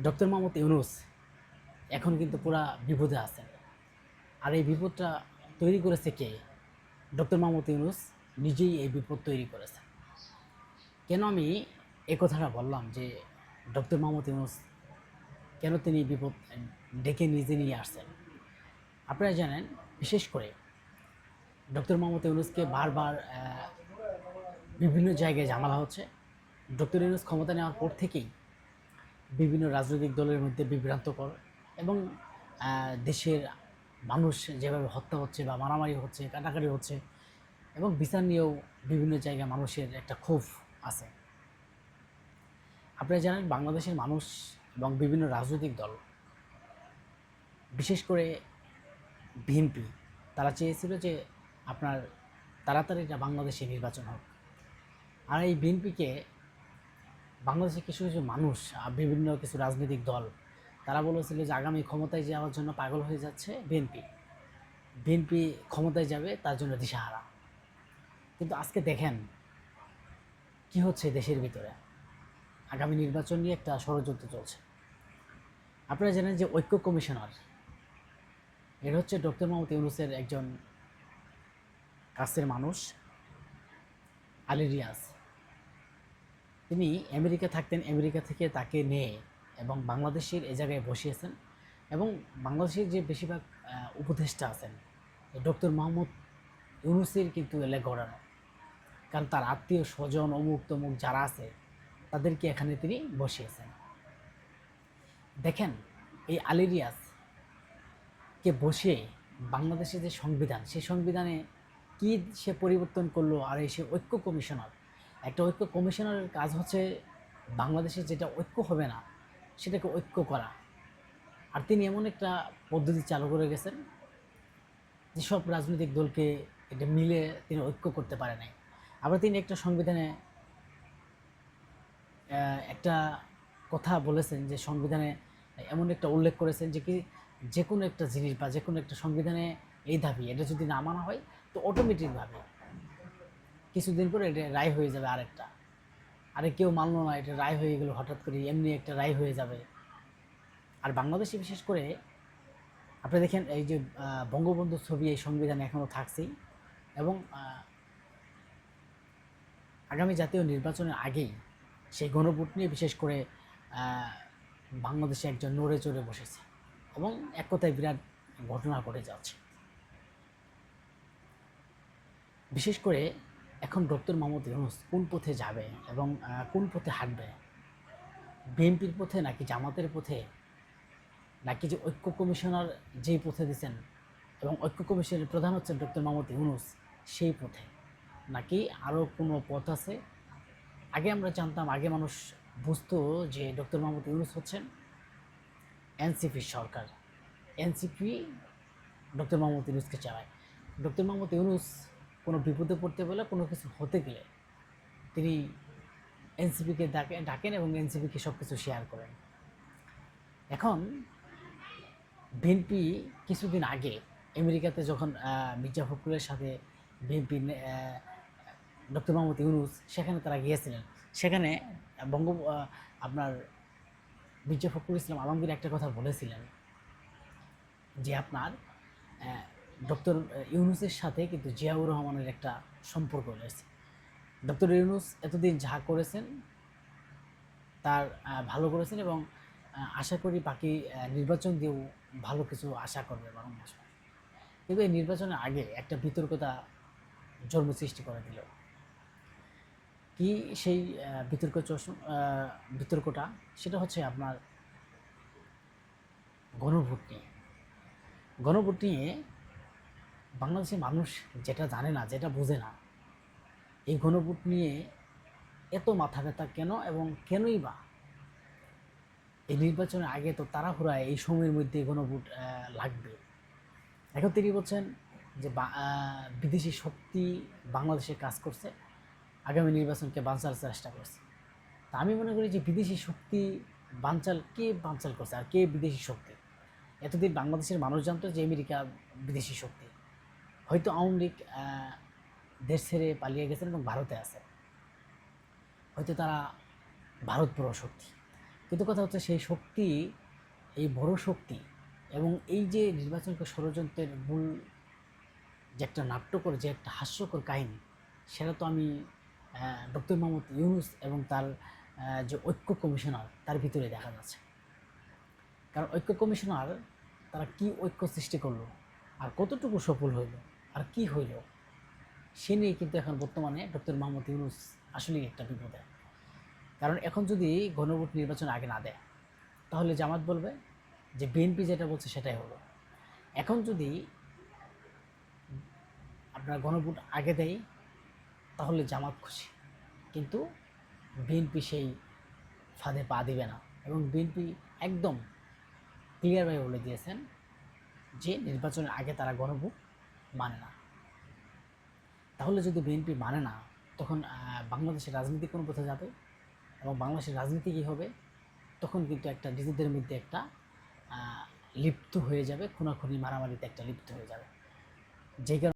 Doctor Mohammad Yunus এখন কিন্তু পুরা বিপদে আছেন। আর এই বিপদটা তৈরি করেছে কে? ডক্টর মোহাম্মদ ইউনূস নিজেই এই বিপদ তৈরি করেছেন। কেন আমি এই কথাটা বললাম যে ডক্টর মোহাম্মদ ইউনূস কেন তিনি বিপদ ডেকে নিজে নিয়ে আসছেন? আপনারা জানেন, বিশেষ করে ডক্টর মোহাম্মদ ইউনূসকে বারবার বিভিন্ন জায়গায় ঝামেলা হচ্ছে। ডক্টর ইউনূস ক্ষমতা নেওয়ার পর থেকেই বিভিন্ন রাজনৈতিক দলের মধ্যে বিভ্রান্তকর এবং দেশের মানুষ যেভাবে হত্যা হচ্ছে বা মারামারি হচ্ছে, কাটাকাটি হচ্ছে এবং বিচার নিয়েও বিভিন্ন জায়গায় মানুষের একটা ক্ষোভ আছে। আপনারা জানেন, বাংলাদেশের মানুষ এবং বিভিন্ন রাজনৈতিক দল, বিশেষ করে বিএনপি, তারা চেয়েছিল যে আপনার তাড়াতাড়ি একটা বাংলাদেশে নির্বাচন হোক। আর এই বিএনপিকে বাংলাদেশের কিছু কিছু মানুষ, বিভিন্ন কিছু রাজনৈতিক দল, তারা বলেছিল যে আগামী ক্ষমতায় যাওয়ার জন্য পাগল হয়ে যাচ্ছে বিএনপি। বিএনপি ক্ষমতায় যাবে তার জন্য দিশাহারা। কিন্তু আজকে দেখেন কি হচ্ছে দেশের ভিতরে। আগামী নির্বাচন নিয়ে একটা ষড়যন্ত্র চলছে। আপনারা জানেন যে ঐক্য কমিশনার, এর হচ্ছে ডক্টর মোহাম্মদ ইউনূসের একজন কাছের মানুষ, আলী রিয়াজ। তিনি আমেরিকা থাকতেন, আমেরিকা থেকে তাকে নিয়ে এবং বাংলাদেশের এ জায়গায় বসিয়েছেন। এবং বাংলাদেশের যে বেশিরভাগ উপদেষ্টা আছেন, ডক্টর মোহাম্মদ ইউনূসের কিন্তু এলে গড়ানো। কারণ তার আত্মীয় স্বজন অমুক তমুক যারা আছে তাদেরকে এখানে তিনি বসিয়েছেন। দেখেন, এই আলী রিয়াজকে বসিয়ে বাংলাদেশের যে সংবিধান, সেই সংবিধানে কি সে পরিবর্তন করলো। আর এই সে ঐক্য কমিশনার, একটা ঐক্য কমিশনারের কাজ হচ্ছে বাংলাদেশে যেটা ঐক্য হবে না সেটাকে ঐক্য করা। আর তিনি এমন একটা পদ্ধতি চালু করে গেছেন যে সব রাজনৈতিক দলকে এটা মিলে তিনি ঐক্য করতে পারে নাই। আবার তিনি একটা সংবিধানে একটা কথা বলেছেন যে সংবিধানে এমন একটা উল্লেখ করেছেন যে কি, যে কোনো একটা জিনিস বা যে কোনো একটা সংবিধানে এই দাবি, এটা যদি না মানা হয় তো অটোমেটিকভাবে কিছুদিন পরে এটা রায় হয়ে যাবে আরেকটা। আরে কেউ মানলো না, এটা রায় হয়ে গেলো, হঠাৎ করে এমনি একটা রায় হয়ে যাবে। আর বাংলাদেশে বিশেষ করে আপনি দেখেন, এই যে বঙ্গবন্ধুর ছবি এই সংবিধানে এখনও থাকছেই। এবং আগামী জাতীয় নির্বাচনের আগেই সেই গণভোট নিয়ে বিশেষ করে বাংলাদেশে একজন নড়ে চড়ে বসেছে এবং এক কথায় বিরাট ঘটনা ঘটে যাচ্ছে। বিশেষ করে এখন ডক্টর মোহাম্মদ ইউনূস কোন পথে যাবে এবং কোন পথে হাঁটবে? বিএনপির পথে নাকি জামাতের পথে, নাকি যে ঐক্য কমিশনার যেই পথে দিচ্ছেন এবং ঐক্য কমিশনের প্রধান হচ্ছেন ডক্টর মোহাম্মদ ইউনূস, সেই পথে, নাকি আরও কোনো পথ আছে? আগে আমরা জানতাম, আগে মানুষ বুঝতো যে ডক্টর মোহাম্মদ ইউনূস হচ্ছেন এনসিপির সরকার, এনসিপি ডক্টর মোহাম্মদ ইউনূসকে চালায়। ডক্টর মোহাম্মদ ইউনূস কোনো বিপদে পড়তে বলে, কোনো কিছু হতে গেলে তিনি এনসিপিকে ডাকেন এবং এনসিপিকে সব কিছু শেয়ার করেন। এখন বিএনপি কিছুদিন আগে আমেরিকাতে যখন মির্জা ফখরুলের সাথে বিএনপি ডক্টর মোহাম্মদ ইউনূস সেখানে তারা গিয়েছিলেন, সেখানে আপনার মির্জা ফখরুল ইসলাম আলমগীর একটা কথা বলেছিলেন যে আপনার ডক্টর ইউনূসের সাথে কিন্তু জিয়াউর রহমানের একটা সম্পর্ক রয়েছে। ডক্টর ইউনূস এতদিন যা করেছেন তার ভালো করেছেন এবং আশা করি বাকি নির্বাচন দিয়েও ভালো কিছু আশা করবে বারো মাস। কিন্তু এই নির্বাচনের আগে একটা বিতর্কতা জন্ম সৃষ্টি করে দিল। কি সেই বিতর্কটা? সেটা হচ্ছে আপনার গণভোট নিয়ে। গণভোট নিয়ে বাংলাদেশের মানুষ যেটা জানে না, যেটা বোঝে না, এই গণভোট নিয়ে এত মাথা ব্যথা কেন এবং কেনই বা এই নির্বাচনের আগে তো তাড়াহুড়ায় এই সময়ের মধ্যে গণভোট লাগবে। এখন তিনি বলছেন যে বিদেশি শক্তি বাংলাদেশে কাজ করছে, আগামী নির্বাচনকে বানচাল চেষ্টা করছে। তা আমি মনে করি যে বিদেশি শক্তি কে বানচাল করছে আর কে বিদেশি শক্তি? এতদিন বাংলাদেশের মানুষ জানতো যে আমেরিকা বিদেশি শক্তি। হয়তো আওয়ামী লীগ দেশ ছেড়ে পালিয়ে গেছেন এবং ভারতে আছে, হয়তো তারা ভারত পুরো শক্তি। কিন্তু কথা হচ্ছে সেই শক্তি, এই বড় শক্তি এবং এই যে নির্বাচনকে ষড়যন্ত্রের মূল যে একটা নাট্যকর, যে একটা হাস্যকর কাহিনী, সেটা তো আমি ডক্টর মোহাম্মদ ইউনূস এবং তার যে ঐক্য কমিশনার তার ভিতরে দেখা যাচ্ছে। কারণ ঐক্য কমিশনার তারা কি ঐক্য সৃষ্টি করলো, আর কতটুকু সফল হইল, আর কি হইল, সে নিয়ে কিন্তু এখন বর্তমানে ডক্টর মোহাম্মদ ইউনূস আসলেই একটা বিপদে। কারণ এখন যদি গণভোট নির্বাচন আগে না দেয়, তাহলে জামাত বলবে যে বিএনপি যেটা বলছে সেটাই হলো। এখন যদি আপনার গণভোট আগে দেয়, তাহলে জামাত খুশি, কিন্তু বিএনপি সেই ফাঁদে পা দিবে না। এবং বিএনপি একদম ক্লিয়ারভাবে বলে দিয়েছেন যে নির্বাচনের আগে তারা গণভোট মানে না। তাহলে যদি বিএনপি মানে না, তখন বাংলাদেশের রাজনীতি কোন পথে যাবে এবং বাংলাদেশের রাজনীতি কী হবে, তখন কিন্তু একটা নিজেদের মধ্যে একটা লিপ্ত হয়ে যাবে, খুনাখুনি মারামারিতে একটা লিপ্ত হয়ে যাবে, যে কারণে